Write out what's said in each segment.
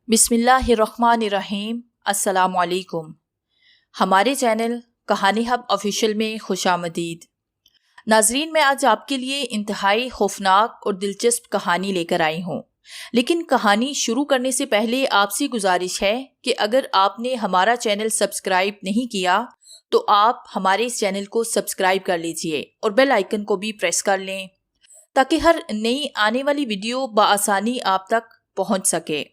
बिस्मिल्लाहिर्रहमानिर्रहीम। अस्सलामुअलैकुम। हमारे चैनल कहानी हब ऑफिशियल में खुशामदीद। नाजरीन, मैं आज आपके लिए इंतहाई खौफनाक और दिलचस्प कहानी लेकर आई हूँ। लेकिन कहानी शुरू करने से पहले आपसे गुजारिश है कि अगर आपने हमारा चैनल सब्सक्राइब नहीं किया तो आप हमारे इस चैनल को सब्सक्राइब कर लीजिए और बेल आइकन को भी प्रेस कर लें ताकि हर नई आने वाली वीडियो बआसानी आप तक पहुँच सके।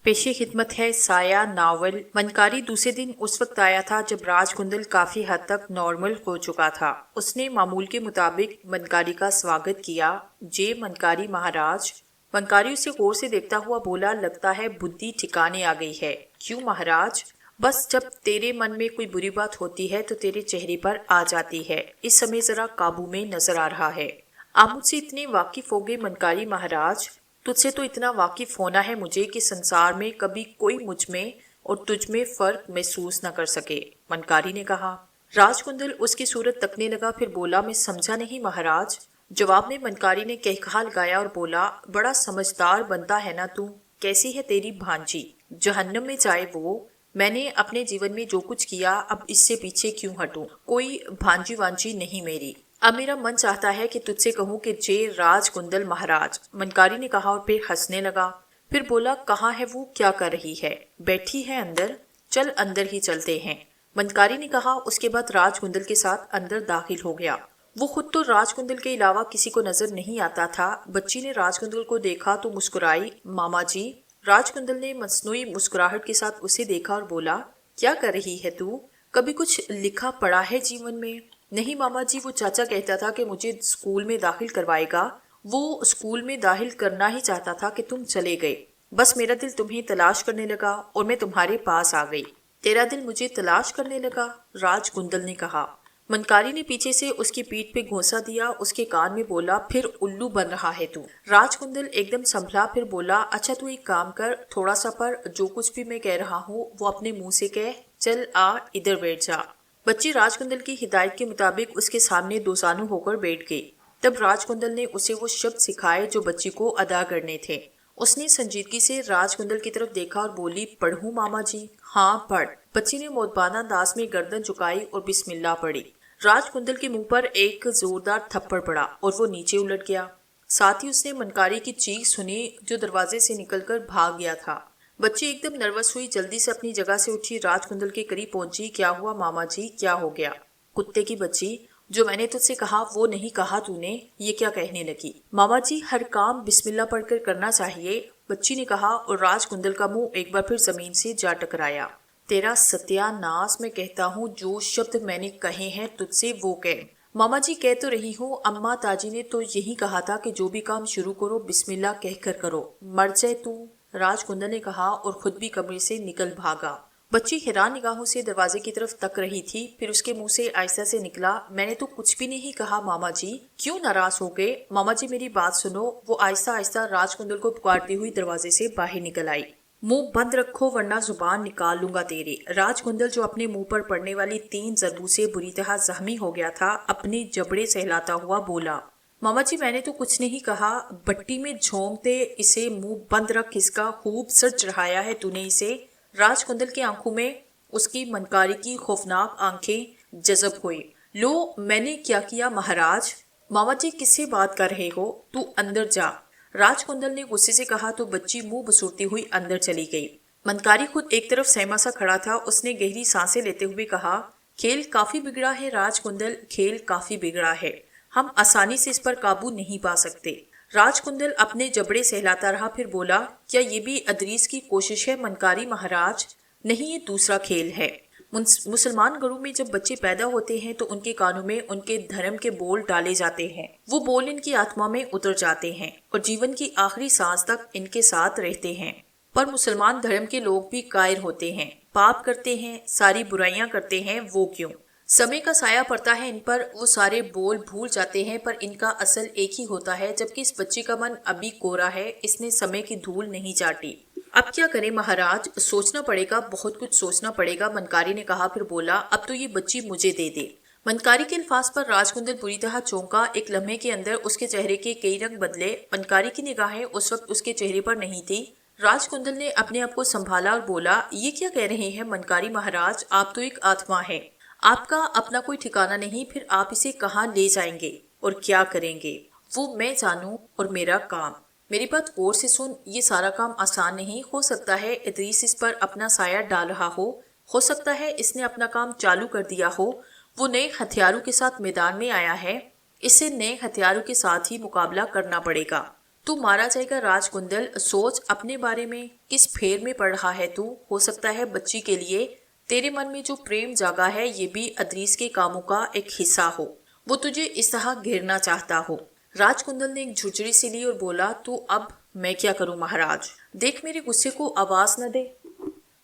पेशे खिदमत है साया नावल। मनकारी दूसरे दिन उस वक्त आया था जब राजकुंदल काफी हद तक नॉर्मल हो चुका था। उसने मामूल के मुताबिक मनकारी का स्वागत किया। जे मनकारी महाराज। मनकारी उसे गौर से देखता हुआ बोला, लगता है बुद्धि ठिकाने आ गई है। क्यों महाराज? बस जब तेरे मन में कोई बुरी बात होती है तो तेरे चेहरे पर आ जाती है। इस समय जरा काबू में नजर आ रहा है। आप मुझसे इतने वाकिफ हो गए मनकारी महाराज। तुझसे तो इतना वाकिफ होना है मुझे कि संसार में कभी कोई मुझ में और तुझ में फर्क महसूस न कर सके, मनकारी ने कहा। राजकुंदल उसकी सूरत तकने लगा, फिर बोला, मैं समझा नहीं महाराज। जवाब में मनकारी ने कहकहा लगाया और बोला, बड़ा समझदार बनता है ना तू। कैसी है तेरी भांजी? जहन्नम में जाए वो। मैंने अपने जीवन में जो कुछ किया, अब इससे पीछे क्यों हटूं? कोई भांजी वांजी नहीं मेरी। अब मेरा मन चाहता है कि तुझसे कहूं कि जे राजकुंदल महाराज, मनकारी ने कहा और फिर हंसने लगा। फिर बोला, कहाँ है वो, क्या कर रही है? बैठी है अंदर। चल अंदर ही चलते हैं, मनकारी ने कहा। उसके बाद राजकुंदल के साथ अंदर दाखिल हो गया। वो खुद तो राजकुंदल के अलावा किसी को नजर नहीं आता था। बच्ची ने राजकुंदल को देखा तो मुस्कुराई। मामा जी। राजकुंदल ने मसनूई मुस्कुराहट के साथ उसे देखा और बोला, क्या कर रही है तू? कभी कुछ लिखा पढ़ा है जीवन में? नहीं मामा जी, वो चाचा कहता था कि मुझे स्कूल में दाखिल करवाएगा। वो स्कूल में दाखिल करना ही चाहता था कि तुम चले गए। बस मेरा दिल तुम्हें तलाश करने लगा और मैं तुम्हारे पास आ गई। तेरा दिल मुझे तलाश करने लगा? राजकुंदल ने कहा। मनकारी ने पीछे से उसकी पीठ पे घोंसा दिया। उसके कान में बोला, फिर उल्लू बन रहा है तू। राजकुंदल एकदम संभला, फिर बोला, अच्छा तू एक काम कर, थोड़ा सा पर जो कुछ भी मैं कह रहा हूँ वो अपने मुंह से कह। चल आ, इधर बैठ जा। बच्ची राजकुंदल की हिदायत के मुताबिक उसके सामने दोसानू होकर बैठ गई। तब राजकुंदल ने उसे वो शब्द सिखाए जो बच्ची को अदा करने थे। उसने संजीदगी से राजकुंदल की तरफ देखा और बोली, पढ़ूं मामा जी? हाँ पढ़। बच्ची ने मोदबाना अंदाज में गर्दन झुकाई और बिस्मिल्लाह पढ़ी। राजकुंदल के मुंह पर एक जोरदार थप्पड़ पड़ा और वो नीचे उलट गया। साथ ही उसने मनकारी की चीख सुनी जो दरवाजे से निकलकर भाग गया था। बच्ची एकदम नर्वस हुई, जल्दी से अपनी जगह से उठी, राजकुंदल के करीब पहुंची। क्या हुआ मामा जी, क्या हो गया? कुत्ते की बच्ची, जो मैंने तुझसे कहा वो नहीं कहा तूने, ये क्या कहने लगी? मामा जी, हर काम बिस्मिल्लाह पढ़कर करना चाहिए, बच्ची ने कहा और राजकुंदल का मुंह एक बार फिर जमीन से जा टकराया। तेरा सत्यानाश, मैं कहता हूँ जो शब्द मैंने कहे हैं तुझसे वो कह। मामा जी, कह तो रही हूँ, अम्मा ताजी ने तो यही कहा था कि जो भी काम शुरू करो बिस्मिल्लाह कहकर करो। मर जाए तू, राजकुंदल ने कहा और खुद भी कमरे से निकल भागा। बच्ची हैरान निगाहों से दरवाजे की तरफ तक रही थी। फिर उसके मुंह से आहिस्ता से निकला, मैंने तो कुछ भी नहीं कहा मामा जी। क्यों नाराज हो गए? मामा जी मेरी बात सुनो। वो आहिस्ता आहिस्ता राजकुंदल को पुकारती हुई दरवाजे से बाहर निकल आई। मुंह बंद रखो वरना जुबान निकाल लूंगा तेरी। राजकुंदल, जो अपने मुंह पर पड़ने वाली 3 ज़रबों से बुरी तरह जख्मी हो गया था, अपने जबड़े सहलाता हुआ बोला, मामा जी मैंने तो कुछ नहीं कहा। भट्टी में झोंकते इसे, मुंह बंद रख, इसका खूब सर चढ़ाया है तूने इसे। राजकुंदल की आंखों में उसकी मनकारी की खौफनाक आंखें जज़ब हुई। लो, मैंने क्या किया महाराज? मामा जी किससे बात कर रहे हो? तू अंदर जा, राजकुंदल ने गुस्से से कहा तो बच्ची मुंह बसूरती हुई अंदर चली गई। मनकारी खुद एक तरफ सहमा सा खड़ा था। उसने गहरी सांसें लेते हुए कहा, खेल काफी बिगड़ा है राजकुंदल, खेल काफी बिगड़ा है। हम आसानी से इस पर काबू नहीं पा सकते। राजकुंदल अपने जबड़े सहलाता रहा, फिर बोला, क्या ये भी अदरीस की कोशिश है मनकारी महाराज? नहीं, ये दूसरा खेल है। मुसलमान घरों में जब बच्चे पैदा होते हैं तो उनके कानों में उनके धर्म के बोल डाले जाते हैं। वो बोल इनकी आत्मा में उतर जाते हैं और जीवन की आखिरी सांस तक इनके साथ रहते हैं। पर मुसलमान धर्म के लोग भी कायर होते हैं, पाप करते हैं, सारी बुराइयां करते हैं। वो क्यों? समय का साया पड़ता है इन पर, वो सारे बोल भूल जाते हैं, पर इनका असल एक ही होता है। जबकि इस बच्ची का मन अभी कोरा है, इसने समय की धूल नहीं चाटी। अब क्या करें महाराज? सोचना पड़ेगा, बहुत कुछ सोचना पड़ेगा, मनकारी ने कहा। फिर बोला, अब तो ये बच्ची मुझे दे दे। मनकारी के अल्फाज पर राजकुंदल बुरी तरह चौंका। एक लम्हे के अंदर उसके चेहरे के कई रंग बदले। मनकारी की निगाहें उस वक्त उसके चेहरे पर नहीं थी राजकुंदल ने अपने आप को संभाला और बोला, ये क्या कह रहे हैं मनकारी महाराज, आप तो एक आत्मा है। आपका अपना कोई ठिकाना नहीं, फिर आप इसे कहाँ ले जाएंगे और क्या करेंगे वो मैं जानूं और मेरा काम। मेरी बात गौर से सुन, ये सारा काम आसान नहीं। हो सकता है इदरीस इस पर अपना साया डाल रहा हो सकता है इसने अपना काम चालू कर दिया हो। वो नए हथियारों के साथ मैदान में आया है, इसे नए हथियारों के साथ ही मुकाबला करना पड़ेगा। तू मारा जाएगा राजकुंदल, सोच अपने बारे में, किस फेर में पड़ रहा है तू। हो सकता है बच्ची के लिए तेरे मन में जो प्रेम जागा है ये भी अदरीस के कामों का एक हिस्सा हो, वो तुझे इस तरह घेरना चाहता हो। राजकुंदल ने एक झुरझुरी सी ली और बोला, तो अब मैं क्या करूं महाराज? देख मेरे गुस्से को आवाज न दे।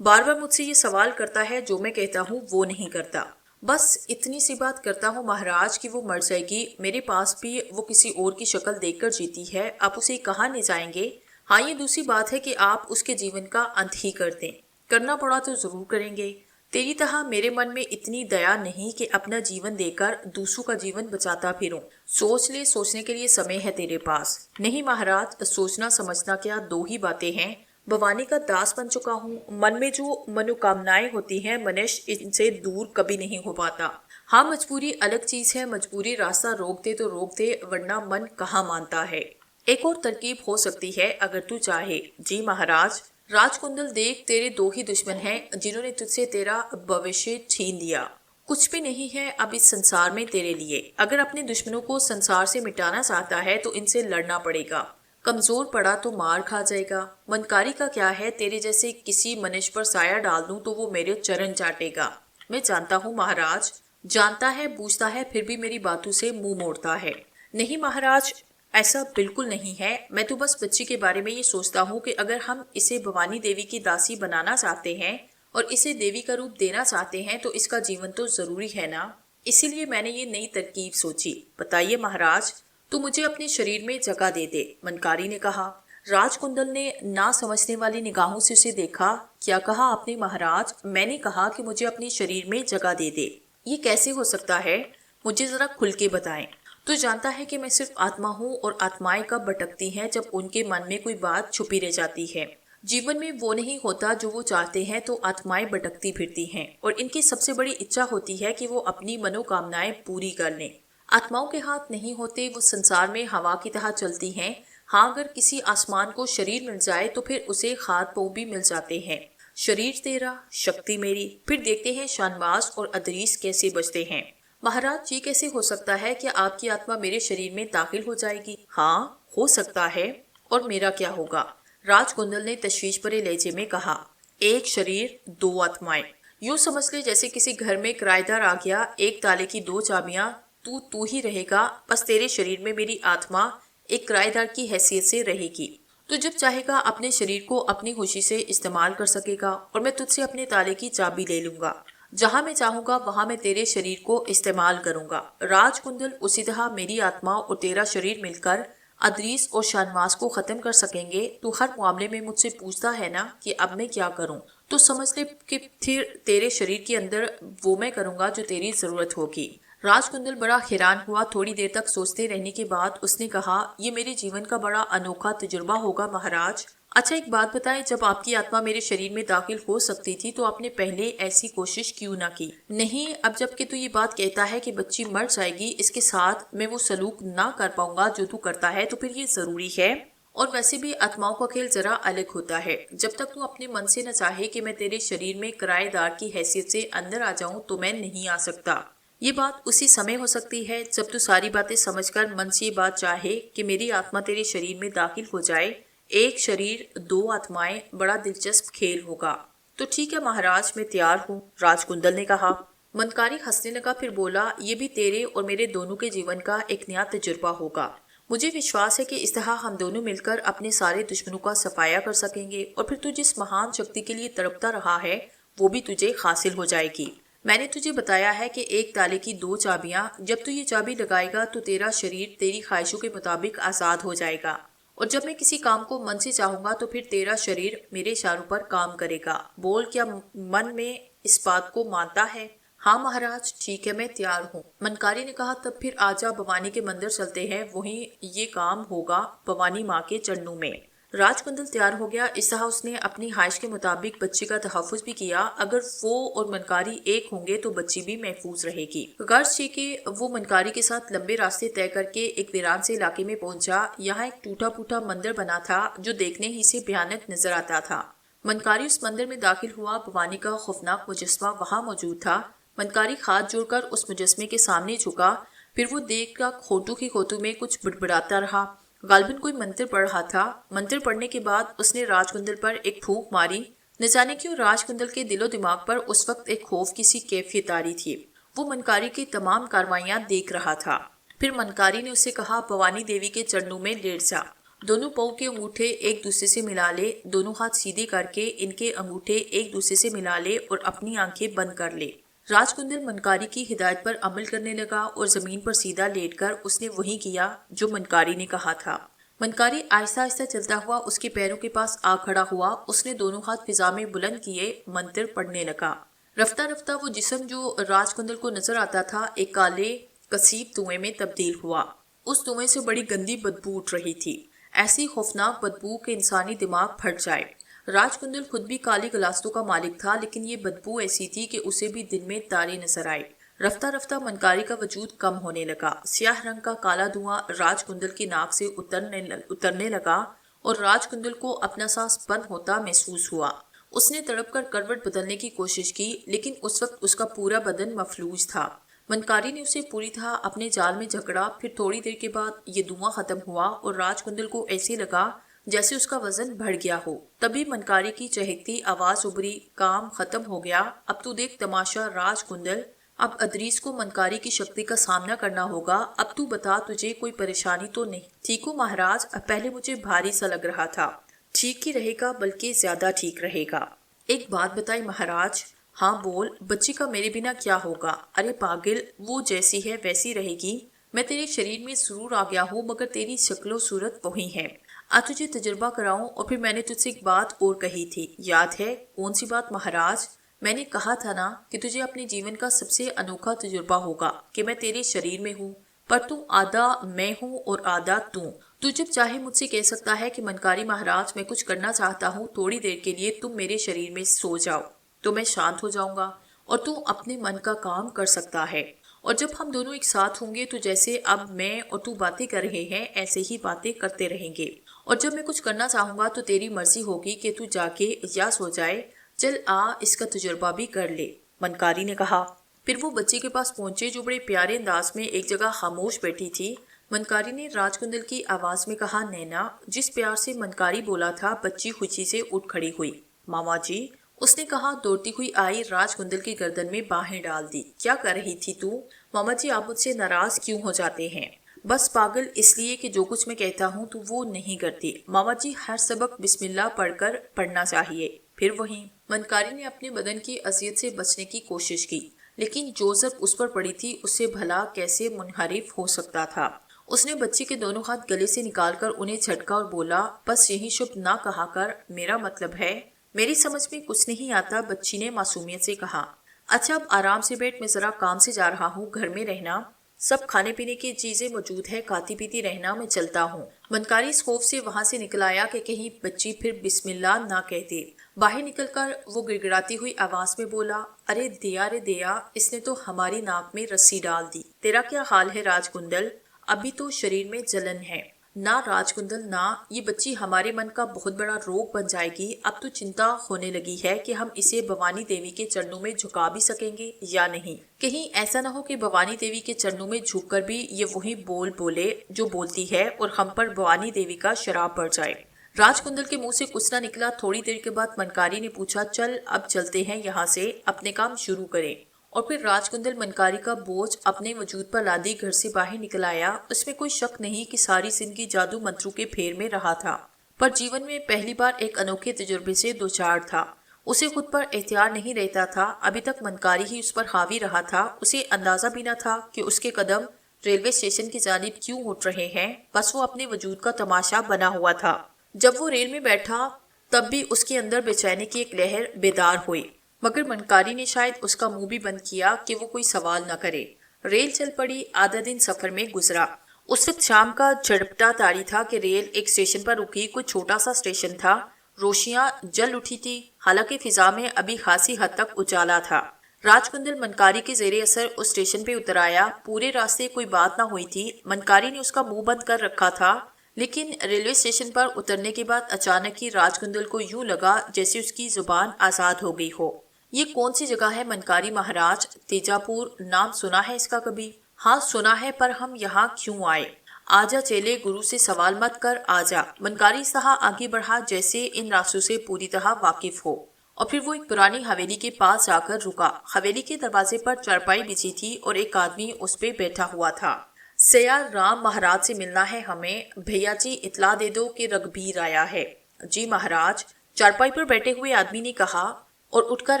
बार बार मुझसे ये सवाल करता है, जो मैं कहता हूँ वो नहीं करता। बस इतनी सी बात करता हूँ महाराज कि वो मर जाएगी। मेरे पास भी वो किसी और की शक्ल देखकर जीती है, आप उसे कहाँ ले जाएंगे? हाँ, ये दूसरी बात है कि आप उसके जीवन का अंत ही कर दें। करना पड़ा तो जरूर करेंगे। तेरी तरह मेरे मन में इतनी दया नहीं कि अपना जीवन देकर दूसरों का जीवन बचाता फिरूं। सोच ले, सोचने के लिए समय है तेरे पास। नहीं महाराज, सोचना समझना क्या दो ही बातें हैं। भवानी का दास बन चुका हूँ। मन में जो मनोकामनाएं होती हैं मनुष्य इनसे दूर कभी नहीं हो पाता। हाँ, मजबूरी अलग चीज है। मजबूरी रास्ता रोक दे तो रोक दे, वरना मन कहाँ मानता है। एक और तरकीब हो सकती है अगर तू चाहे। जी महाराज। राजकुंदल देख, तेरे दो ही दुश्मन हैं जिन्होंने तुझसे तेरा भविष्य छीन लिया। कुछ भी नहीं है अब इस संसार में तेरे लिए। अगर अपने दुश्मनों को संसार से मिटाना चाहता है तो इनसे लड़ना पड़ेगा। कमजोर पड़ा तो मार खा जाएगा। मनकारी का क्या है, तेरे जैसे किसी मनुष्य पर साया डाल दूं तो वो मेरे चरण चाटेगा। मैं जानता हूँ महाराज। जानता है, पूछता है, फिर भी मेरी बातों से मुंह मोड़ता है। नहीं महाराज, ऐसा बिल्कुल नहीं है। मैं तो बस बच्ची के बारे में ये सोचता हूँ कि अगर हम इसे भवानी देवी की दासी बनाना चाहते हैं और इसे देवी का रूप देना चाहते हैं तो इसका जीवन तो जरूरी है ना। इसीलिए मैंने ये नई तरकीब सोची। बताइए महाराज। तू मुझे अपने शरीर में जगह दे दे, मनकारी ने कहा। राजकुंदल ने ना समझने वाली निगाहों से उसे देखा। क्या कहा आपने महाराज? मैंने कहा कि मुझे अपने शरीर में जगह दे दे। ये कैसे हो सकता है? मुझे जरा खुल के बताएं। तू जानता है कि मैं सिर्फ आत्मा हूँ और आत्माएं कब भटकती हैं जब उनके मन में कोई बात छुपी रह जाती है। जीवन में वो नहीं होता जो वो चाहते हैं तो आत्माएं भटकती फिरती हैं और इनकी सबसे बड़ी इच्छा होती है कि वो अपनी मनोकामनाएं पूरी कर लें। आत्माओं के हाथ नहीं होते, वो संसार में हवा की तरह चलती हैं। हाँ, अगर किसी आसमान को शरीर मिल जाए तो फिर उसे हाथ पांव भी मिल जाते हैं। शरीर तेरा, शक्ति मेरी। फिर देखते हैं शानवास और अदरीस कैसे बचते हैं। महाराज, ये कैसे हो सकता है? क्या आपकी आत्मा मेरे शरीर में दाखिल हो जाएगी? हाँ, हो सकता है। और मेरा क्या होगा? राजकुंदल ने तशवीश भरे लहजे में कहा। एक शरीर, दो आत्माएं। यूं समझ ले जैसे किसी घर में किराएदार आ गया, एक ताले की दो चाबियां। तू ही रहेगा, बस तेरे शरीर में मेरी आत्मा एक किराएदार की हैसियत से रहेगी। तू जब चाहेगा अपने शरीर को अपनी खुशी से इस्तेमाल कर सकेगा और मैं तुझसे अपने ताले की चाबी ले लूंगा। जहां मैं चाहूंगा वहां मैं तेरे शरीर को इस्तेमाल करूंगा। राजकुंदल, उसी तरह मेरी आत्मा और तेरा शरीर मिलकर अदरीस और शानवास को खत्म कर सकेंगे। तू हर मामले में मुझसे पूछता है ना कि अब मैं क्या करूं, तो समझ ले कि फिर तेरे शरीर के अंदर वो मैं करूंगा जो तेरी जरूरत होगी। राजकुंदल बड़ा हैरान हुआ। थोड़ी देर तक सोचते रहने के बाद उसने कहा, ये मेरे जीवन का बड़ा अनोखा तजुर्बा होगा महाराज। अच्छा, एक बात बताएं, जब आपकी आत्मा मेरे शरीर में दाखिल हो सकती थी तो आपने पहले ऐसी कोशिश क्यों ना की? नहीं, अब जबकि तू ये बात कहता है कि बच्ची मर जाएगी, इसके साथ मैं वो सलूक ना कर पाऊंगा जो तू करता है, तो फिर ये जरूरी है। और वैसे भी आत्माओं का खेल जरा अलग होता है। जब तक तू अपने मन से न चाहे कि मैं तेरे शरीर में किराएदार की हैसियत से अंदर आ जाऊं तो मैं नहीं आ सकता। ये बात उसी समय हो सकती है जब तू सारी बातें समझकर मन से ये बात चाहे कि मेरी आत्मा तेरे शरीर में दाखिल हो जाए। एक शरीर, दो आत्माएं, बड़ा दिलचस्प खेल होगा। तो ठीक है महाराज, मैं तैयार हूँ, राजकुंदल ने कहा। मनकारी हंसने लगा, फिर बोला, ये भी तेरे और मेरे दोनों के जीवन का एक नया तजुर्बा होगा। मुझे विश्वास है कि इस तरह हम दोनों मिलकर अपने सारे दुश्मनों का सफाया कर सकेंगे और फिर तू जिस महान शक्ति के लिए तड़पता रहा है वो भी तुझे हासिल हो जाएगी। मैंने तुझे बताया है कि एक ताले की दो चाबियां, जब तू ये चाबी लगाएगा तो तेरा शरीर तेरी ख्वाहिशों के मुताबिक आजाद हो जाएगा और जब मैं किसी काम को मन से चाहूंगा तो फिर तेरा शरीर मेरे इशारों पर काम करेगा। बोल, क्या मन में इस बात को मानता है? हाँ महाराज, ठीक है, मैं तैयार हूँ, मनकारी ने कहा। तब फिर आजा भवानी के मंदिर चलते हैं, वहीं ये काम होगा भवानी माँ के चरणों में। राजकुंदल तैयार हो गया। इस तरह उसने अपनी ख्वाहिश के मुताबिक बच्ची का तहफ़्फ़ुज़ भी किया। अगर वो और मनकारी एक होंगे तो बच्ची भी महफूज रहेगी। गर्ज थी कि वो मनकारी के साथ लंबे रास्ते तय करके एक वीरान से इलाके में पहुंचा। यहाँ एक टूटा फूटा मंदिर बना था जो देखने ही से भयानक नजर आता था। मनकारी उस मंदिर में दाखिल हुआ। भवानी का खौफनाक मुजस्मा वहाँ मौजूद था। मनकारी हाथ जोड़कर उस मुजस्मे के सामने झुका। फिर वो देख कर खोटू की खोटू में कुछ बड़बड़ाता रहा। गालिबन कोई मंत्र पढ़ रहा था। मंत्र पढ़ने के बाद उसने राजकुंदल पर एक फूंक मारी। न जाने क्यों राजकुंदल के दिलो दिमाग पर उस वक्त एक खौफ की सी कैफियत आ रही थी। वो मनकारी की तमाम कार्रवाइयां देख रहा था। फिर मनकारी ने उसे कहा, भवानी देवी के चरणों में लेट जा। दोनों पाँव के अंगूठे एक दूसरे से मिला ले। दोनों हाथ सीधे करके इनके अंगूठे एक दूसरे से मिला ले और अपनी आंखें बंद कर ले। राजकुंदल मनकारी की हिदायत पर अमल करने लगा और जमीन पर सीधा लेटकर उसने वही किया जो मनकारी ने कहा था। मनकारी आहिस्ता आहिस्ता चलता हुआ उसके पैरों के पास आ खड़ा हुआ। उसने दोनों हाथ फिजा में बुलंद किए, मंत्र पढ़ने लगा। रफ्ता रफ्ता वो जिस्म जो राजकुंदल को नजर आता था एक काले कसीब धुएं में तब्दील हुआ। उस धुएं से बड़ी गंदी बदबू उठ रही थी, ऐसी खौफनाक बदबू के इंसानी दिमाग फट जाए। राजकुंदल खुद भी काली गलास्तों का मालिक था, लेकिन ये बदबू ऐसी थी कि उसे भी दिन में तारे नजर आए। रफ्ता रफ्ता मनकारी का वजूद कम होने लगा। स्याह रंग का काला धुआं राजकुंदल की नाक से उतरने लगा और राजकुंदल को अपना सांस बंद होता महसूस हुआ। उसने तड़प कर करवट बदलने की कोशिश की, लेकिन उस वक्त उसका पूरा बदन मफलूज था। मनकारी ने उसे पूरी तरह अपने जाल में जकड़ा। फिर थोड़ी देर के बाद ये धुआं खत्म हुआ और राजकुंदल को ऐसे लगा जैसे उसका वजन बढ़ गया हो। तभी मनकारी की चहकती आवाज उभरी, काम खत्म हो गया, अब तू देख तमाशा राजकुंदल। अब अदरीस को मनकारी की शक्ति का सामना करना होगा। अब तू बता, तुझे कोई परेशानी तो नहीं? ठीक हूँ महाराज, अब पहले मुझे भारी सा लग रहा था। ठीक ही रहेगा, बल्कि ज्यादा ठीक रहेगा। एक बात बताई महाराज। हाँ बोल, बच्ची का मेरे बिना क्या होगा? अरे पागल, वो जैसी है वैसी रहेगी। मैं तेरे शरीर में जरूर आ गया हूँ, मगर तेरी शक्लो सूरत वही है। आज तुझे तजुर्बा कराऊं। और फिर मैंने तुझसे एक बात और कही थी, याद है? कौन सी बात महाराज? मैंने कहा था ना कि तुझे अपने जीवन का सबसे अनोखा तजुर्बा होगा कि मैं तेरे शरीर में हूँ, पर तू आधा मैं हूँ और आधा तू जब चाहे मुझसे कह सकता है कि मनकारी महाराज, मैं कुछ करना चाहता हूँ, थोड़ी देर के लिए तुम मेरे शरीर में सो जाओ तो मैं शांत हो जाऊंगा और तू अपने मन का काम कर सकता है। और जब हम दोनों एक साथ होंगे तो जैसे अब मैं और तू बातें कर रहे हैं ऐसे ही बातें करते रहेंगे। और जब मैं कुछ करना चाहूंगा तो तेरी मर्जी होगी कि तू जाके या सो जाए। चल आ, इसका तजुर्बा भी कर ले, मनकारी ने कहा। फिर वो बच्ची के पास पहुंचे जो बड़े प्यारे अंदाज में एक जगह खामोश बैठी थी। मनकारी ने राजकुंदल की आवाज में कहा, नैना। जिस प्यार से मनकारी बोला था, बच्ची खुशी से उठ खड़ी हुई। मामा जी, उसने कहा। दौड़ती हुई आई, राजकुंदल की गर्दन में बाहें डाल दी। क्या कर रही थी तू? मामा जी, आप मुझसे नाराज क्यों हो जाते हैं? बस पागल, इसलिए कि जो कुछ मैं कहता हूँ तो वो नहीं करती। मामा जी, हर सबक बिस्मिल्लाह पढ़कर पढ़ना चाहिए। फिर वहीं मनकारी ने अपने बदन की अजियत से बचने की कोशिश की, लेकिन जो जब उस पर पड़ी थी उससे भला कैसे मुनहरिफ हो सकता था। उसने बच्ची के दोनों हाथ गले से निकालकर उन्हें झटका और बोला, बस यही शुभ ना कहा कर, मेरा मतलब है। मेरी समझ में कुछ नहीं आता, बच्ची ने मासूमियत से कहा। अच्छा अब आराम से बैठ, मैं जरा काम से जा रहा हूँ, घर में रहना। सब खाने पीने की चीजें मौजूद है, खाती पीती रहना, मैं चलता हूँ। मनकारी इस खौफ से वहां से निकल आया कि कहीं बच्ची फिर बिस्मिल्लाह ना कह दे। बाहर निकलकर वो गिड़गिड़ाती हुई आवाज में बोला, अरे दिया, इसने तो हमारी नाक में रस्सी डाल दी। तेरा क्या हाल है राजकुंदल? अभी तो शरीर में जलन है। ना राजकुंदल ना, ये बच्ची हमारे मन का बहुत बड़ा रोग बन जाएगी। अब तो चिंता होने लगी है कि हम इसे भवानी देवी के चरणों में झुका भी सकेंगे या नहीं। कहीं ऐसा ना हो कि भवानी देवी के चरणों में झुककर भी ये वही बोल बोले जो बोलती है और हम पर भवानी देवी का शराब पड़ जाए। राजकुंदल के मुंह से कुछ ना निकला। थोड़ी देर के बाद मनकारी ने पूछा, चल अब चलते हैं यहाँ से, अपने काम शुरू करें। और फिर राजकुंदल मनकारी का बोझ अपने वजूद पर लादी घर से बाहर निकल आया। उसमें कोई शक नहीं कि सारी जिंदगी जादू मंत्रों के फेर में रहा था, पर जीवन में पहली बार एक अनोखे तजुर्बे से दो चार था। उसे खुद पर एहतियार नहीं रहता था। अभी तक मनकारी ही उस पर हावी रहा था। उसे अंदाजा भी न था कि उसके कदम रेलवे स्टेशन की जानिब क्यों उठ रहे हैं। बस वो अपने वजूद का तमाशा बना हुआ था। जब वो रेल में बैठा तब भी उसके अंदर बेचैनी की एक लहर बेदार हुई, मगर मनकारी ने शायद उसका मुंह भी बंद किया कि वो कोई सवाल न करे। रेल चल पड़ी। आधा दिन सफर में गुजरा उस वक्त शाम का झड़पटा तारी था कि रेल एक स्टेशन पर रुकी। कोई छोटा सा स्टेशन था। रोशनियां जल उठी थी, हालांकि फिजा में अभी खासी हद तक उजाला था। राजकुंदल मनकारी के जेरे असर उस स्टेशन पे उतर आया। पूरे रास्ते कोई बात ना हुई थी। मनकारी ने उसका मुंह बंद कर रखा था, लेकिन रेलवे स्टेशन पर उतरने के बाद अचानक ही राजकुंदल को यूं लगा जैसे उसकी जुबान आजाद हो गई हो। ये कौन सी जगह है मनकारी महाराज? तेजापुर नाम सुना है इसका कभी? हाँ सुना है, पर हम यहाँ क्यों आए? आजा चेले, गुरु से सवाल मत कर, आजा। मनकारी साहा आगे बढ़ा जैसे इन रास्तों से पूरी तरह वाकिफ हो, और फिर वो एक पुरानी हवेली के पास जाकर रुका। हवेली के दरवाजे पर चारपाई बिछी थी और एक आदमी उस पे बैठा हुआ था। सयार राम महाराज से मिलना है हमें। भैया जी इतला दे दो कि रघबीर आया है। जी महाराज, चारपाई पर बैठे हुए आदमी ने कहा और उठकर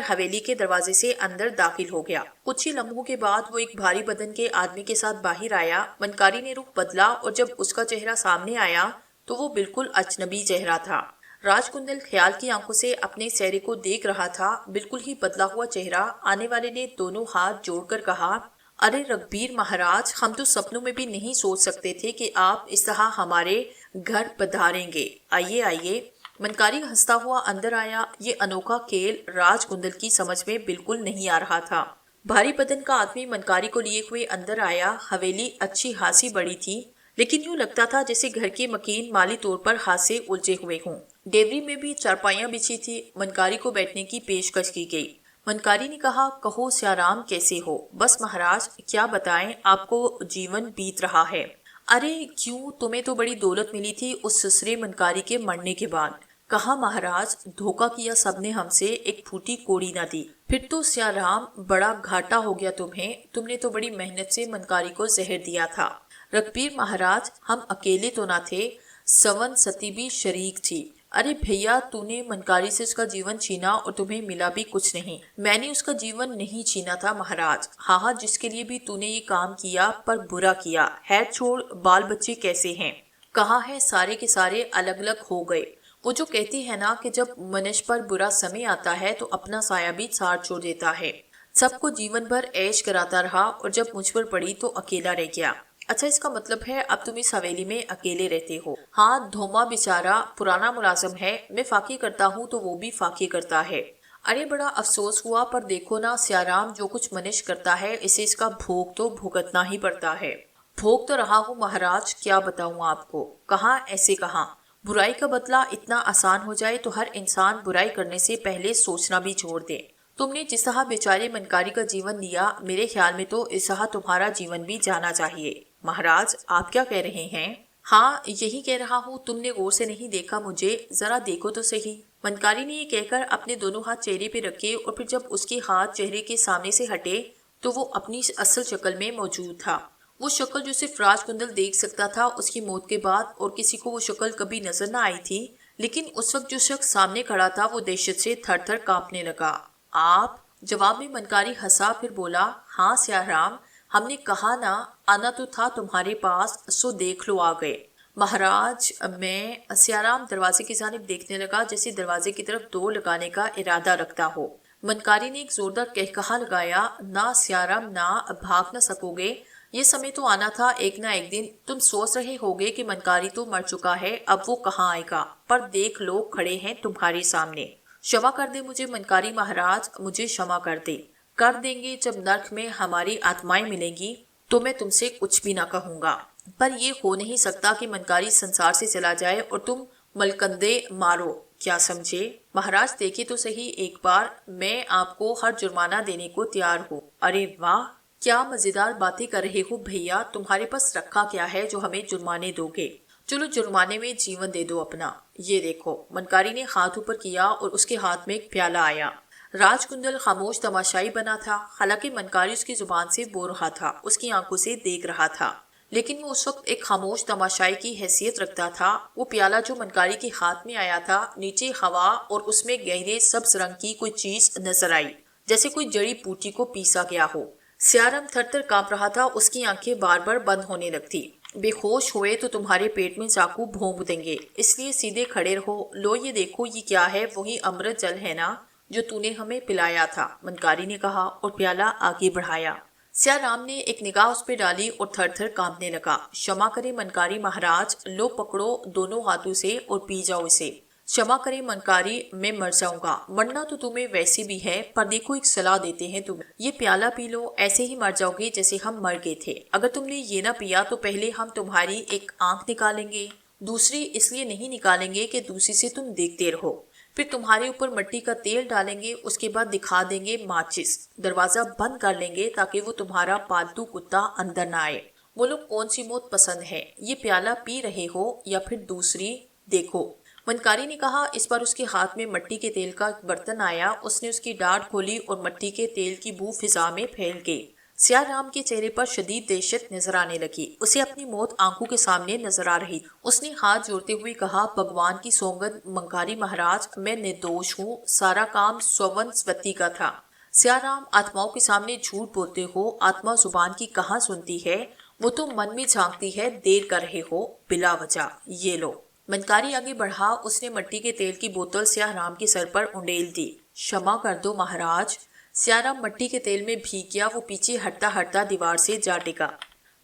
हवेली के दरवाजे से अंदर दाखिल हो गया। कुछ ही लम्हों के बाद वो एक भारी बदन के आदमी के साथ बाहर आया। मनकारी ने रुख बदला और जब उसका चेहरा सामने आया तो वो बिल्कुल अजनबी चेहरा था। राजकुंदल ख्याल की आंखों से अपने चेहरे को देख रहा था। बिल्कुल ही बदला हुआ चेहरा। आने वाले ने दोनों हाथ जोड़कर कहा, अरे रघबीर महाराज, हम तो सपनों में भी नहीं सोच सकते थे कि आप इस तरह हमारे घर पधारेंगे। आइए आइए। मनकारी हंसता हुआ अंदर आया। ये अनोखा खेल राजकुंदल की समझ में बिल्कुल नहीं आ रहा था। भारी बदन का आदमी मनकारी को लिए हुए अंदर आया। हवेली अच्छी खासी बड़ी थी, लेकिन यूं लगता था जैसे घर के मकीन माली तौर पर हाथ से उलझे हुए हों। डेवरी में भी चारपाइयां बिछी थी। मनकारी को बैठने की पेशकश की गई। मनकारी ने कहा, कहो सियाराम कैसे हो? बस महाराज, क्या बताएं, आपको जीवन बीत रहा है। अरे क्यों, तुम्हें तो बड़ी दौलत मिली थी उस ससुरे मनकारी के मरने के बाद। कहा महाराज, धोखा किया सबने हमसे, एक फूटी कोड़ी न दी। फिर तो सियाराम बड़ा घाटा हो गया तुम्हें। तुमने तो बड़ी मेहनत से मनकारी को जहर दिया था। रघबीर महाराज, हम अकेले तो ना थे, सवन सती भी शरीक थी। अरे भैया, तूने मनकारी से उसका जीवन छीना और तुम्हें मिला भी कुछ नहीं। मैंने उसका जीवन नहीं छीना था महाराज। हाँ हाँ, जिसके लिए भी तूने ये काम किया, पर बुरा किया है। छोड़, बाल बच्चे कैसे हैं? कहाँ है? सारे के सारे अलग अलग हो गए। वो जो कहती है ना कि जब मनुष्य पर बुरा समय आता है तो अपना साया भी साथ छोड़ देता है। सबको जीवन भर ऐश कराता रहा और जब मुझ पर पड़ी तो अकेला रह गया। अच्छा, इसका मतलब है अब तुम इस हवेली में अकेले रहते हो? हाँ, धोमा बेचारा पुराना मुलाजिम है। मैं फाकी करता हूँ तो वो भी फाकी करता है। अरे बड़ा अफसोस हुआ, पर देखो ना सियाराम, जो कुछ मनुष्य करता है इसे इसका भोग तो भुगतना ही पड़ता है। भोग तो रहा हूँ महाराज, क्या बताऊँ आपको। कहाँ ऐसे कहाँ? बुराई का बदला इतना आसान हो जाए तो हर इंसान बुराई करने से पहले सोचना भी छोड़ दे। तुमने जिस तरह बेचारे मनकारी का जीवन लिया, मेरे ख्याल में तो इस तरह तुम्हारा जीवन भी जाना चाहिए। महाराज, आप क्या कह रहे हैं? हाँ, यही कह रहा हूँ। तुमने गौर से नहीं देखा मुझे, जरा देखो तो सही। मनकारी ने ये कहकर अपने दोनों हाथ चेहरे पे रखे और फिर जब उसके हाथ चेहरे के सामने से हटे तो वो अपनी असल शक्ल में मौजूद था। वो शक्ल जो सिर्फ राजकुंदल देख सकता था उसकी मौत के बाद, और किसी को वो शक्ल कभी नजर न आई थी। लेकिन उस वक्त जो शख्स सामने खड़ा था वो दहशत से थर थर कांपने लगा। आप? जवाब में मनकारी हंसा, फिर बोला, हाँ सियाराम, हमने कहा ना, आना तो था तुम्हारे पास, सो देख लो आ गए। महाराज, मैं। सियाराम दरवाजे की जानिब देखने लगा जैसे दरवाजे की तरफ दौड़ लगाने का इरादा रखता हो। मनकारी ने एक जोरदार कहकहा लगाया, ना सियाराम ना, भाग न सकोगे। ये समय तो आना था एक ना एक दिन। तुम सोच रहे होगे कि मनकारी तो मर चुका है, अब वो कहाँ आएगा, पर देख लो खड़े हैं तुम्हारे सामने। क्षमा कर दे मुझे मनकारी महाराज, मुझे क्षमा कर दे। कर देंगे, जब नर्क में हमारी आत्माएं मिलेंगी तो मैं तुमसे कुछ भी ना कहूंगा। पर यह हो नहीं सकता कि मनकारी संसार से चला जाए और तुम मलकंदे मारो, क्या समझे? महाराज देखे तो सही एक बार, मैं आपको हर जुर्माना देने को तैयार हूँ। अरे वाह, क्या मजेदार बातें कर रहे हो भैया। तुम्हारे पास रखा क्या है जो हमें जुर्माने दोगे? चलो जुर्माने में जीवन दे दो अपना। ये देखो। मनकारी ने हाथ ऊपर किया और उसके हाथ में एक प्याला आया। राजकुंदल खामोश तमाशाई बना था। हालांकि मनकारी उसकी जुबान से बोल रहा था, उसकी आंखों से देख रहा था, लेकिन वो उस वक्त एक खामोश तमाशाई की हैसियत रखता था। वो प्याला जो मनकारी के हाथ में आया था, नीचे हवा और उसमें गहरे सब्ज रंग की कोई चीज नजर आई, जैसे कोई जड़ी बूटी को पीसा गया हो। सियाराम थर थर कांप रहा था। उसकी आंखें बार बार बंद होने लगती। बेहोश हुए तो तुम्हारे पेट में चाकू भोंक देंगे, इसलिए सीधे खड़े रहो। लो ये देखो, ये क्या है? वही अमृत जल है ना जो तूने हमें पिलाया था, मनकारी ने कहा और प्याला आगे बढ़ाया। सियाराम ने एक निगाह उस पर डाली और थर थर कांपने लगा। क्षमा करे मनकारी महाराज, लो पकड़ो दोनों हाथों से और पी जाओ इसे। क्षमा करे मनकारी, मैं मर जाऊंगा। मरना तो तुम्हें वैसे भी है, पर देखो एक सलाह देते हैं तुम्हें। ये प्याला पी लो, ऐसे ही मर जाओगे जैसे हम मर गए थे। अगर तुमने ये ना पिया तो पहले हम तुम्हारी एक आंख निकालेंगे, दूसरी इसलिए नहीं निकालेंगे कि दूसरी से तुम देखते रहो। फिर तुम्हारे ऊपर मिट्टी का तेल डालेंगे, उसके बाद दिखा देंगे माचिस। दरवाजा बंद कर लेंगे ताकि वो तुम्हारा पालतू कुत्ता अंदर ना आए। बोलो कौन सी मौत पसंद है, ये प्याला पी रहे हो या फिर दूसरी? देखो, मनकारी ने कहा। इस बार उसके हाथ में मिट्टी के तेल का एक बर्तन आया। उसने उसकी डांट खोली और मिट्टी के तेल की बू फिजा में फैल गई। सियाराम के चेहरे पर शदीद दहशत नजर आने लगी। उसे अपनी मौत आंखों के सामने नजर आ रही। उसने हाथ जोड़ते हुए कहा, भगवान की सौगंध मनकारी महाराज, मैं निर्दोष हूँ। सारा काम स्ववंशवती का था। सियाराम, आत्माओं के सामने झूठ बोलते हो। आत्मा जुबान की कहाँ सुनती है, वो तो मन में झांकती है। देर कर रहे हो बिला वजह। ये लो। मनकारी आगे बढ़ा। उसने मिट्टी के तेल की बोतल सियाराम के सर पर उंडेल दी। क्षमा कर दो महाराज। सियाराम मिट्टी के तेल में भीग गया। वो पीछे हटता हटता दीवार से जा टिका।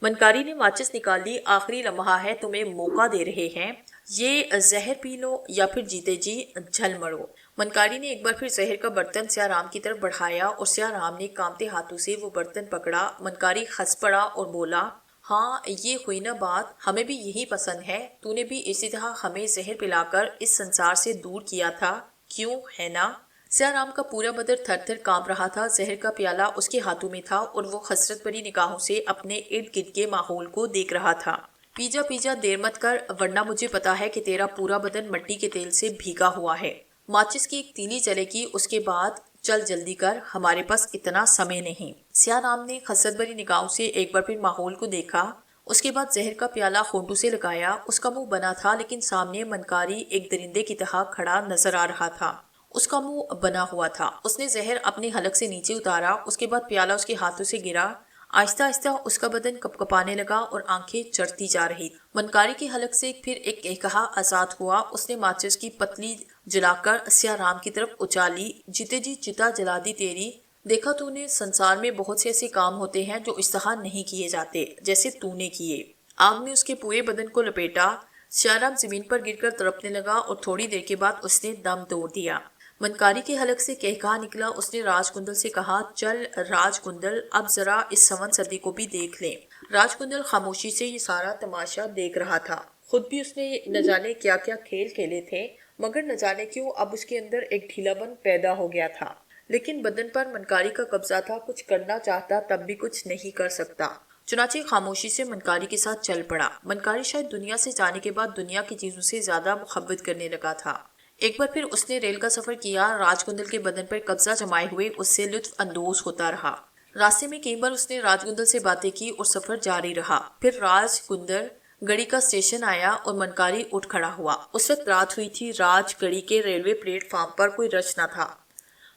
मनकारी ने माचिस निकाली। आखिरी लम्हा है, तुम्हें मौका दे रहे हैं। ये जहर पी लो या फिर जीते जी झल मरो। मनकारी ने एक बार फिर जहर का बर्तन सियाराम की तरफ बढ़ाया और सियाराम ने कांपते हाथों से वो बर्तन पकड़ा। मनकारी हंस पड़ा और बोला, हाँ ये हुई ना बात, हमें भी यही पसंद है। तूने भी इसी तरह हमें जहर पिलाकर इस संसार से दूर किया था, क्यों है ना? सियाराम का पूरा बदन थर थर कांप रहा था। जहर का प्याला उसके हाथों में था और वो हसरत भरी निगाहों से अपने इर्द गिर्द के माहौल को देख रहा था। पीजा पीजा, देर मत कर, वरना मुझे पता है कि तेरा पूरा बदन मिट्टी के तेल से भीगा हुआ है। माचिस की एक तीली जलेगी, उसके बाद चल जल्दी कर, हमारे पास इतना समय नहीं। सियाराम ने हसरत भरी निगाहों से एक बार फिर माहौल को देखा। उसके बाद जहर का प्याला होंठों से लगाया। उसका मुंह बना था, लेकिन सामने मनकारी एक दरिंदे की तरह खड़ा नजर आ रहा था। उसका मुंह बना हुआ था। उसने जहर अपने हलक से नीचे उतारा। उसके बाद प्याला उसके हाथों से गिरा। आहिस्ता आहिस्ता उसका बदन कपकपाने लगा और आंखें चढ़ती जा रही। मनकारी के हलक से फिर एक कहकहा आजाद हुआ। उसने माचिस की पतली जलाकर सियाराम की तरफ उछाली। जीते जी चिता जला दी तेरी। देखा तूने, संसार में बहुत से ऐसे काम होते हैं जो इस तरह नहीं किए जाते जैसे तूने किए। आग ने उसके पूरे बदन को लपेटा। सियाराम जमीन पर गिरकर तड़पने लगा और थोड़ी देर के बाद उसने दम तोड़ दिया। मनकारी के हलक से कहकहा निकला। उसने राजकुंदल से कहा, चल राजकुंदल, अब जरा इस संवत सदी को भी देख लें। राजकुंदल खामोशी से ये सारा तमाशा देख रहा था। खुद भी उसने न जाने क्या क्या खेल खेले थे, मगर न जाने क्यों अब उसके अंदर एक ढीलापन पैदा हो गया था। लेकिन बदन पर मनकारी का कब्जा था। कुछ करना चाहता तब भी कुछ नहीं कर सकता। चुनाचे खामोशी से मनकारी के साथ चल पड़ा। मनकारी शायद दुनिया से जाने के बाद दुनिया की चीजों से ज्यादा मोहब्बत करने लगा था। एक बार फिर उसने रेल का सफर किया। राजकुंदल के बदन पर कब्जा जमाए हुए उससे लुत्फ अंदोज होता रहा। रास्ते में कई बार उसने राजकुंदल से बातें की और सफर जारी रहा। फिर राजकुंदल गढ़ी का स्टेशन आया और मनकारी उठ खड़ा हुआ। उस वक्त रात हुई थी। राजगढ़ी के रेलवे प्लेटफॉर्म पर कोई रश न था।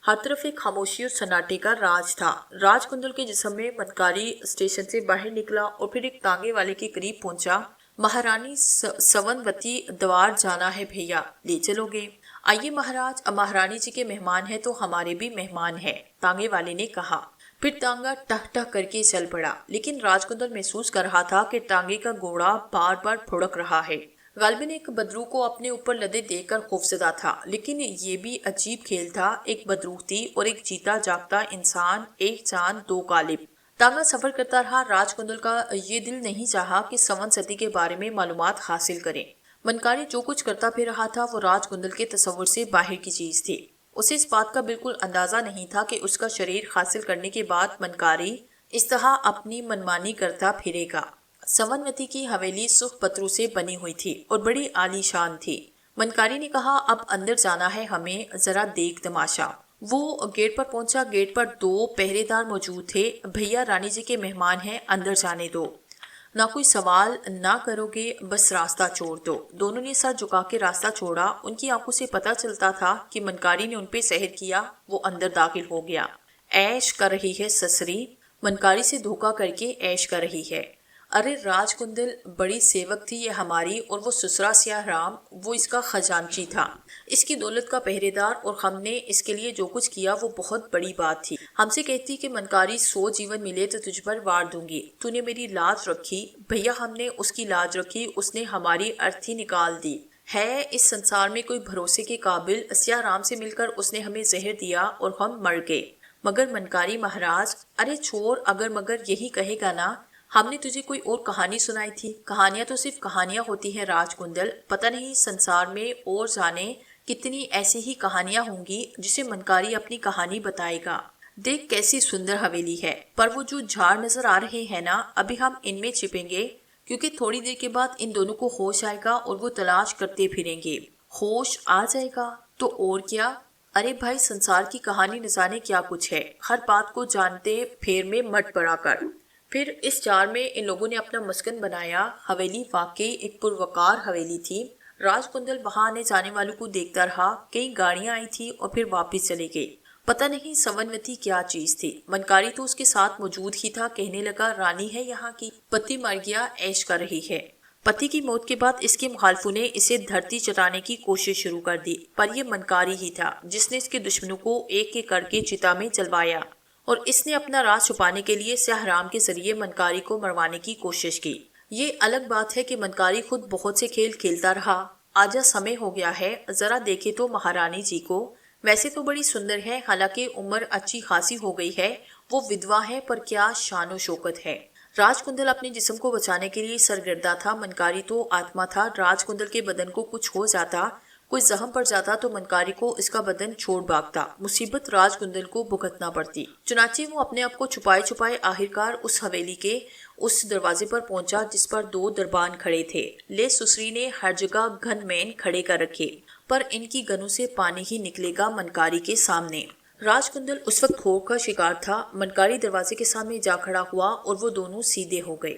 हर तरफ एक खामोशी और सन्नाटे का राज था। राजकुंदल के जिस्म में मनकारी स्टेशन से बाहर निकला और फिर एक तांगे वाले के करीब पहुंचा। महारानी सवनवती द्वार जाना है भैया, ले चलोगे? आइए महाराज, अब महारानी जी के मेहमान हैं तो हमारे भी मेहमान हैं, तांगे वाले ने कहा। फिर तांगा टक टक करके चल पड़ा। लेकिन राजकुंदल महसूस कर रहा था कि टांगे का घोड़ा बार बार फुड़क रहा है। गालिबन एक बदरू को अपने ऊपर लदे देखकर खौफजदा था। लेकिन ये भी अजीब खेल था। एक बदरूह थी और एक जीता जागता इंसान, एक चांद दो गालिब। तांगा सफर करता रहा। राजकुंदल का ये दिल नहीं चाहा कि संवत सदी के बारे में मालूमात हासिल करें। मनकारी जो कुछ करता फिर रहा था वो राजकुंदल के तस्वुर से बाहर की चीज थी। उसे इस बात का बिल्कुल अंदाजा नहीं था कि उसका शरीर हासिल करने के बाद मनकारी इस तरह अपनी मनमानी करता फिरेगा। समनवती की हवेली सुख पत्रों से बनी हुई थी और बड़ी आलीशान थी। मनकारी ने कहा, अब अंदर जाना है हमें, जरा देख तमाशा। वो गेट पर पहुंचा। गेट पर दो पहरेदार मौजूद थे। भैया रानी जी के मेहमान हैं, अंदर जाने दो। ना कोई सवाल ना करोगे, बस रास्ता छोड़ दो। दोनों ने सर झुका के रास्ता छोड़ा। उनकी आंखों से पता चलता था कि मनकारी ने उनपे सहर किया। वो अंदर दाखिल हो गया। ऐश कर रही है ससरी, मनकारी से धोखा करके ऐश कर रही है। अरे राजकुंदल बड़ी सेवक थी ये हमारी, और वो ससुरा सियाह राम वो इसका खजांची था, इसकी दौलत का पहरेदार, और हमने इसके लिए जो कुछ किया वो बहुत बड़ी बात थी। हमसे कहती कि मनकारी 100 जीवन मिले तो तुझ पर वार दूंगी, तूने मेरी लाज रखी। भैया हमने उसकी लाज रखी, उसने हमारी अर्थी निकाल दी। है इस संसार में कोई भरोसे के काबिल, सियाह राम से मिलकर उसने हमें जहर दिया और हम मर गए। मगर मनकारी महाराज, अरे छोड़ अगर मगर यही कहेगा ना, हमने तुझे कोई और कहानी सुनाई थी। कहानियां तो सिर्फ कहानियां होती हैं राजकुंदल, पता नहीं संसार में और जाने कितनी ऐसी ही कहानियां होंगी जिसे मनकारी अपनी कहानी बताएगा। देख कैसी सुंदर हवेली है, पर वो जो झाड़ नजर आ रहे हैं ना, अभी हम इनमें छिपेंगे, क्योंकि थोड़ी देर के बाद इन दोनों को होश आएगा और वो तलाश करते फिरेंगे। होश आ जाएगा तो और क्या। अरे भाई, संसार की कहानी न जाने क्या कुछ है, हर बात को जानते फेर में मत पड़ा कर। फिर इस जार में इन लोगों ने अपना मस्कन बनाया। हवेली वाकई एक पुरवकार हवेली थी। राजकुंदल वहां आने जाने वालों को देखता रहा। कई गाड़ियां आई थी और फिर वापस चले गई। पता नहीं सवनवती क्या चीज थी। मनकारी तो उसके साथ मौजूद ही था। कहने लगा, रानी है यहाँ की, पति मर गया, ऐश कर रही है। पति की मौत के बाद इसके मुखालफों ने इसे धरती चटाने की कोशिश शुरू कर दी, पर यह मनकारी ही था जिसने इसके दुश्मनों को एक एक करके चिता में जलवाया, और इसने अपना राज छुपाने के लिए सियाह राम के जरिए मनकारी को मरवाने की कोशिश की। ये अलग बात है कि मनकारी खुद बहुत से खेल खेलता रहा। आजा समय हो गया है, जरा देखे तो महारानी जी को। वैसे तो बड़ी सुंदर है, हालांकि उम्र अच्छी खासी हो गई है। वो विधवा है, पर क्या शानो शौकत है। राजकुंदल अपने जिस्म को बचाने के लिए सरगर्दा था। मनकारी तो आत्मा था। राजकुंदल के बदन को कुछ हो जाता, कोई जख्म पड़ जाता तो मनकारी को इसका बदन छोड़ भागता। मुसीबत राजकुंदल को भुगतना पड़ती। चुनाचे वो अपने आप को छुपाए छुपाए आखिरकार उस हवेली के उस दरवाजे पर पहुंचा जिस पर 2 दरबान खड़े थे। ले सुसरी ने हर जगह गन मैन खड़े कर रखे, पर इनकी गनों से पानी ही निकलेगा मनकारी के सामने। राजकुंदल उस वक्त खौफ का शिकार था। मनकारी दरवाजे के सामने जा खड़ा हुआ और वो दोनों सीधे हो गए।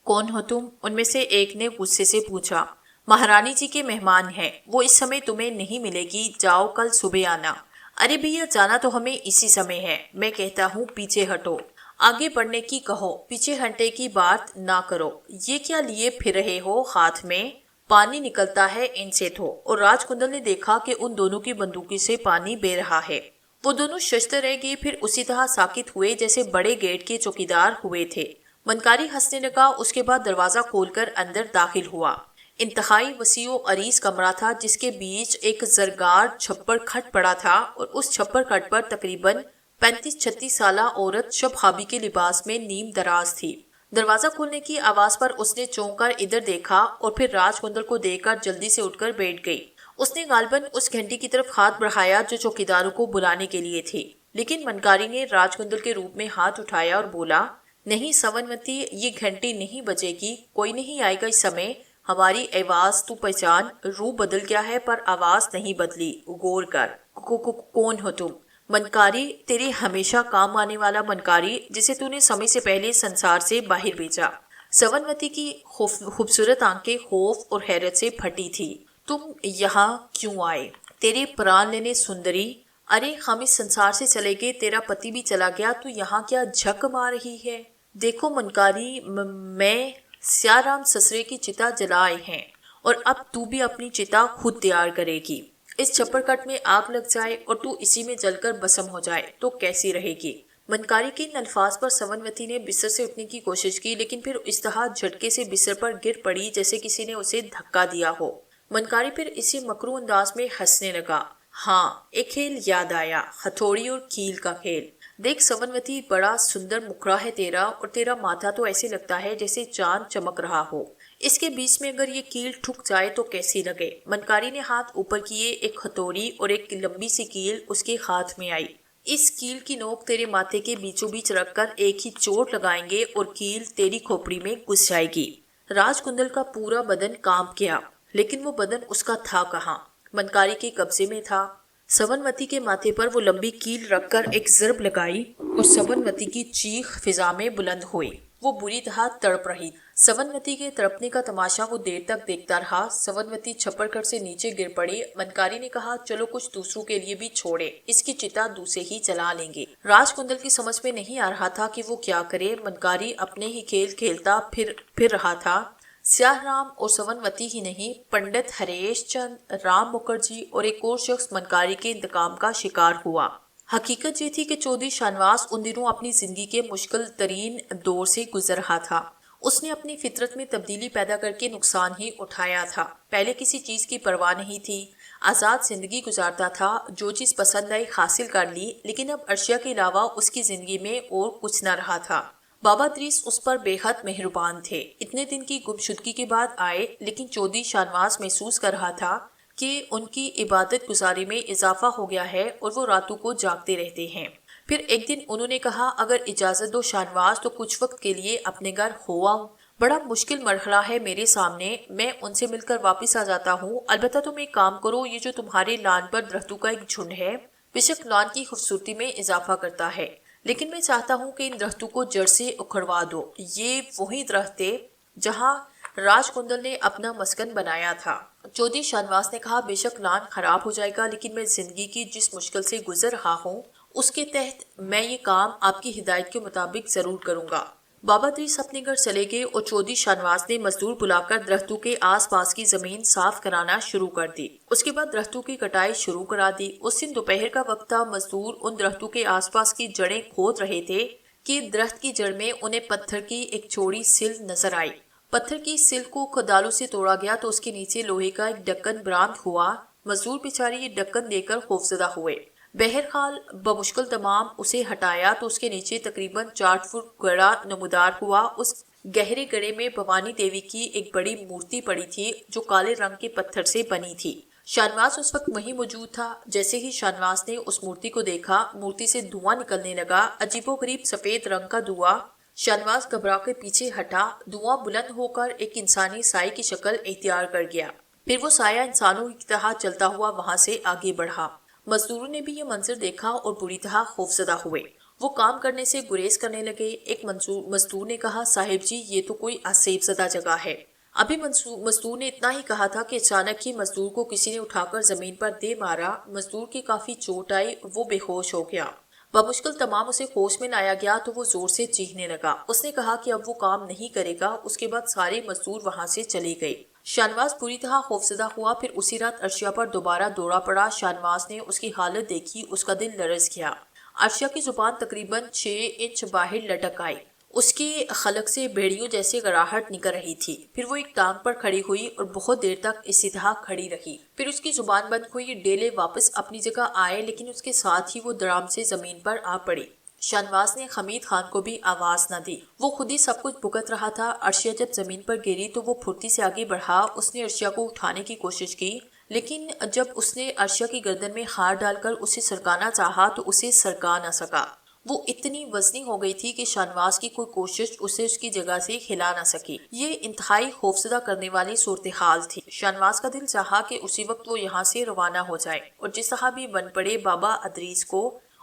कौन हो तुम? उनमें से एक ने गुस्से से पूछा। महारानी जी के मेहमान हैं, वो इस समय तुम्हें नहीं मिलेगी, जाओ कल सुबह आना। अरे भैया, जाना तो हमें इसी समय है। मैं कहता हूँ पीछे हटो। आगे बढ़ने की कहो, पीछे हटने की बात ना करो। ये क्या लिए फिर रहे हो? हाथ में पानी निकलता है इनसे तो। और राजकुंदल ने देखा कि उन दोनों की बंदूकी से पानी बह रहा है। वो दोनों शस्त्र रह गए, फिर उसी तरह साकित हुए जैसे बड़े गेट के चौकीदार हुए थे। मनकारी हंसने लगा। उसके बाद दरवाजा खोलकर अंदर दाखिल हुआ। इंतहाई वसीओ अरीज कमरा था जिसके बीच एक जरगार छप्पर खट पड़ा था, और उस छप्पर खट पर तकरीबन 35-36 साल औरत शबहाबी के लिबास में नीम दराज थी। दरवाजा खोलने की आवाज पर उसने चौंक कर इधर देखा और फिर राजकुंदल को देखकर जल्दी से उठकर बैठ गई। उसने गालबन उस घंटी की तरफ हाथ बढ़ाया जो चौकीदारों को बुलाने के लिए थी, लेकिन मनकारी ने राजकुंदल के रूप में हाथ उठाया और बोला, नहीं सवनवती, ये घंटी नहीं बजेगी। कोई नहीं आएगा इस समय। हमारी आवाज तू पहचान। रूप बदल गया है पर आवाज नहीं बदली। गौर कर। कौन हो तुम? मनकारी, तेरे हमेशा काम आने वाला मनकारी, जिसे तूने समय से पहले संसार से बाहर भेजा। सवनवती की खूबसूरत आंखें खौफ और हैरत से फटी थी। तुम यहाँ क्यों आए? तेरे प्राण लेने सुंदरी। अरे हम इस संसार से चले गए, तेरा पति भी चला गया, तू यहाँ क्या झक मार रही है? देखो मनकारी, मैं सियाह राम ससुरे की चिता जलाए हैं, और अब तू भी अपनी चिता खुद तैयार करेगी। इस छप्परकट में आग लग जाए और तू इसी में जलकर भस्म हो जाए तो कैसी रहेगी? मनकारी के इन अल्फाज पर सवनवती ने बिस्तर से उठने की कोशिश की, लेकिन फिर इस तरह झटके से बिस्तर पर गिर पड़ी जैसे किसी ने उसे धक्का दिया हो। मनकारी फिर इसी मकरू अंदाज में हंसने लगा। हाँ, एक खेल याद आया, हथौड़ी और कील का खेल। देख सवनवती, बड़ा सुंदर मुखड़ा है तेरा, और तेरा माथा तो ऐसे लगता है जैसे चांद चमक रहा हो। इसके बीच में अगर ये कील ठुक जाए तो कैसी लगे? मनकारी ने हाथ ऊपर किए। एक हथौड़ी और एक लंबी सी कील उसके हाथ में आई। इस कील की नोक तेरे माथे के बीचों बीच रखकर एक ही चोट लगाएंगे और कील तेरी खोपड़ी में घुस जाएगी। राजकुंदल का पूरा बदन कांप गया, लेकिन वो बदन उसका था कहाँ? मनकारी के कब्जे में था। सवनवती के माथे पर वो लंबी कील रखकर एक ज़रब लगाई और सवनवती की चीख फिजा में बुलंद हुई। वो बुरी तरह तड़प रही। सवनवती के तड़पने का तमाशा वो देर तक देखता रहा। सवनवती छप्पर घर से नीचे गिर पड़ी। मनकारी ने कहा, चलो कुछ दूसरों के लिए भी छोड़े, इसकी चिता दूसरे ही जला लेंगे। राजकुंदल की समझ में नहीं आ रहा था कि वो क्या करे। मनकारी अपने ही खेल खेलता फिर रहा था। सियाराम और सवनवती ही नहीं, पंडित हरेश चंद, राम मुखर्जी और एक और शख्स मनकारी के इंतकाम का शिकार हुआ। हकीकत ये थी कि चौधरी शानवास उन दिनों अपनी जिंदगी के मुश्किल तरीन दौर से गुजर रहा था। उसने अपनी फितरत में तब्दीली पैदा करके नुकसान ही उठाया था। पहले किसी चीज की परवाह नहीं थी, आजाद जिंदगी गुजारता था, जो चीज पसंद आई हासिल कर ली। लेकिन अब अर्शिया के अलावा उसकी जिंदगी में और कुछ न रहा था। बाबा दरीस उस पर बेहद मेहरबान थे। इतने दिन की गुमशुदगी के बाद आए, लेकिन चौधरी शानवास महसूस कर रहा था कि उनकी इबादत गुजारी में इजाफा हो गया है और वो रातों को जागते रहते हैं। फिर एक दिन उन्होंने कहा, अगर इजाजत दो शानवास तो कुछ वक्त के लिए अपने घर हो आओ। बड़ा मुश्किल मरहला है मेरे सामने, मैं उनसे मिलकर वापस आ जाता हूँ। अलबत्ता तुम एक काम करो, ये जो तुम्हारे लान पर दरख्तों का एक झुंड है, बेशक लान की खूबसूरती में इजाफा करता है, लेकिन मैं चाहता हूँ कि इन दरख्तों को जड़ से उखड़वा दो। ये वही दरख्त थे जहाँ राजकुंदल ने अपना मस्कन बनाया था। चौधरी शानवास ने कहा, बेशक लान खराब हो जाएगा, लेकिन मैं जिंदगी की जिस मुश्किल से गुजर रहा हूँ उसके तहत मैं ये काम आपकी हिदायत के मुताबिक जरूर करूंगा। बाबा दरीस अपने घर चले गए और चौधरी शानवास ने मजदूर बुलाकर दरख्तों के आसपास की जमीन साफ कराना शुरू कर दी। उसके बाद दरख्तों की कटाई शुरू करा दी। उस दिन दोपहर का वक्त था। मजदूर उन दरख्तों के आसपास की जड़ें खोद रहे थे कि दरख्त की जड़ में उन्हें पत्थर की एक चौड़ी सिल नजर आई। पत्थर की सिल को कोदालों से तोड़ा गया तो उसके नीचे लोहे का एक ढक्कन बरामद हुआ। मजदूर बेचारे ये ढक्कन देकर खौफजदा हुए। बहरहाल बमुश्किल तमाम उसे हटाया तो उसके नीचे तकरीबन 4 फुट गड़ा नमूदार हुआ। उस गहरे गड़े में भवानी देवी की एक बड़ी मूर्ति पड़ी थी जो काले रंग के पत्थर से बनी थी। शानवास उस वक्त वहीं मौजूद था। जैसे ही शानवास ने उस मूर्ति को देखा, मूर्ति से धुआं निकलने लगा, अजीबोगरीब सफेद रंग का धुआं। शानवास घबरा के पीछे हटा। धुआं बुलंद होकर एक इंसानी साई की शक्ल इख्तियार कर गया। फिर वो साया इंसानों की तरह चलता हुआ वहां से आगे बढ़ा। मजदूरों ने भी ये मंजर देखा और बुरी तरह खौफजदा हुए। वो काम करने से गुरेज करने लगे। एक मजदूर ने कहा, साहिब जी, ये तो कोई असेबजदा जगह है। अभी मजदूर ने इतना ही कहा था कि अचानक ही मजदूर को किसी ने उठाकर जमीन पर दे मारा। मजदूर की काफी चोट आई, वो बेहोश हो गया। बमुश्किल तमाम उसे होश में लाया गया तो वो जोर से चीखने लगा। उसने कहा कि अब वो काम नहीं करेगा। उसके बाद सारे मजदूर वहां से चले गए। शानवास पूरी तरह खौफजदा हुआ। फिर उसी रात अर्शिया पर दोबारा दौरा पड़ा। शानवास ने उसकी हालत देखी, उसका दिल लरज गया। अर्शिया की जुबान तकरीबन 6 इंच बाहर लटक आई। उसकी खलक से भेड़ियों जैसे गड़ाहट निकल रही थी। फिर वो एक टांग पर खड़ी हुई और बहुत देर तक इसी तरह खड़ी रही। फिर उसकी जुबान बंद हुई। डेले वापस अपनी जगह आए, लेकिन उसके साथ ही वो धड़ाम से जमीन पर आ पड़ी। शानवास ने हमीद खान को भी आवाज न दी। वो खुद ही सब कुछ भुगत रहा था। अर्शिया जब जमीन पर गिरी तो वो फुर्ती से आगे बढ़ा। उसने अर्शिया को उठाने की कोशिश की, लेकिन जब उसने अर्शिया की गर्दन में हाथ डालकर उसे सरकाना चाहा तो उसे सरका न सका। वो इतनी वजनी हो गई थी कि शानवास की कोई कोशिश उसे उसकी जगह से हिला न सकी। ये इंतहाई खौफजदा करने वाली सूरत हाल थी। शानवास का दिल चाहा कि उसी वक्त वो यहाँ से रवाना हो जाए और जिस तरह भी बन पड़े बाबा अदरीस को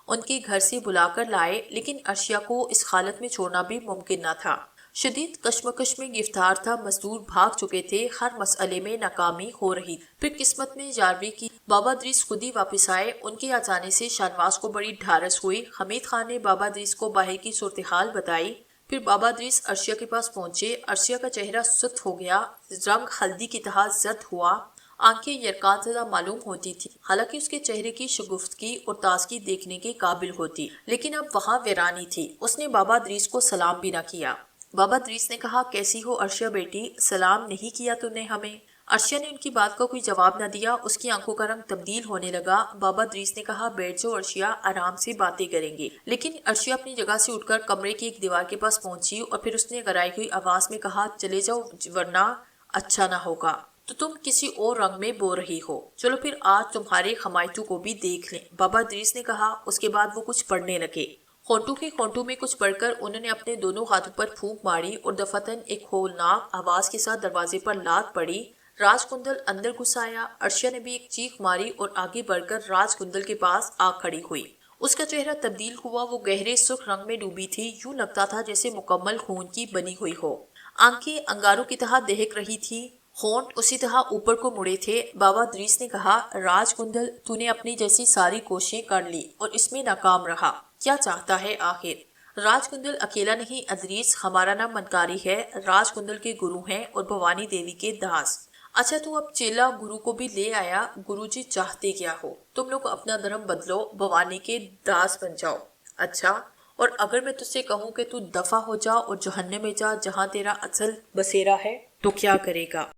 उनके घर से बुलाकर लाए, लेकिन अर्शिया को इस हालत में छोड़ना भी मुमकिन न था। शदीद कश्मकश में गिरफ्तार था। मजदूर भाग चुके थे। हर मसले में नाकामी हो रही। फिर किस्मत ने जारवी की। बाबा दरीस खुद ही वापस आए। उनके आ जाने से शानवास को बड़ी ढारस हुई। हमीद खान ने बाबा दरीस को बाहर की सूरत हाल बताई। फिर बाबा दरीस अर्शिया के पास पहुंचे। अर्शिया का चेहरा सुस्त हो गया, रंग हल्दी की तरह जर्द हुआ, आंखें यरकान ज़दा मालूम होती थी। हालांकि उसके चेहरे की शगुफ्तगी और ताजगी देखने के काबिल होती, लेकिन अब वहाँ वीरानी थी। उसने बाबा दरीस को सलाम भी न किया। बाबा दरीस ने कहा, कैसी हो अर्शिया बेटी, सलाम नहीं किया तूने हमें। अर्शिया ने उनकी बात का कोई जवाब न दिया। उसकी आंखों का रंग तब्दील होने लगा। बाबा दरीस ने कहा, बैठ जाओ अर्शिया, आराम से बातें करेंगे। लेकिन अर्शिया अपनी जगह से उठकर कमरे की एक दीवार के पास पहुंची और फिर उसने गराई हुई आवाज में कहा, चले जाओ वरना अच्छा ना होगा। तो तुम किसी और रंग में बो रही हो। चलो फिर आज तुम्हारे खमायतू को भी देख लें, बाबा दरीस ने कहा। उसके बाद वो कुछ पढ़ने लगे। होंठों के होंठों में कुछ पढ़कर उन्होंने अपने दोनों हाथों पर फूंक मारी और दफातन एक होलनाक आवाज के साथ दरवाजे पर लात पड़ी। राजकुंदल अंदर घुस आया। अर्शिया ने भी एक चीख मारी और आगे बढ़कर राजकुंदल के पास आ खड़ी हुई। उसका चेहरा तब्दील हुआ, वो गहरे सुर्ख रंग में डूबी थी, यूं लगता था जैसे मुकम्मल खून की बनी हुई हो। आंखें अंगारों की तरह दहक रही थी, होंठ उसी तरह ऊपर को मुड़े थे। बाबा दरीस ने कहा, राजकुंदल, तूने अपनी जैसी सारी कोशिशें कर ली और इसमें नाकाम रहा। क्या चाहता है आखिर? राजकुंदल अकेला नहीं अदरीस, हमारा नाम मनकारी है, राजकुंदल के गुरु हैं और भवानी देवी के दास। अच्छा, तू अब चेला गुरु को भी ले आया। गुरुजी चाहते क्या हो? तुम लोग अपना धर्म बदलो, भवानी के दास बन जाओ। अच्छा, और अगर मैं तुझसे कहूँ कि तू दफा हो जा और जहन्नम में जा, जहाँ तेरा असल बसेरा है, तो क्या करेगा?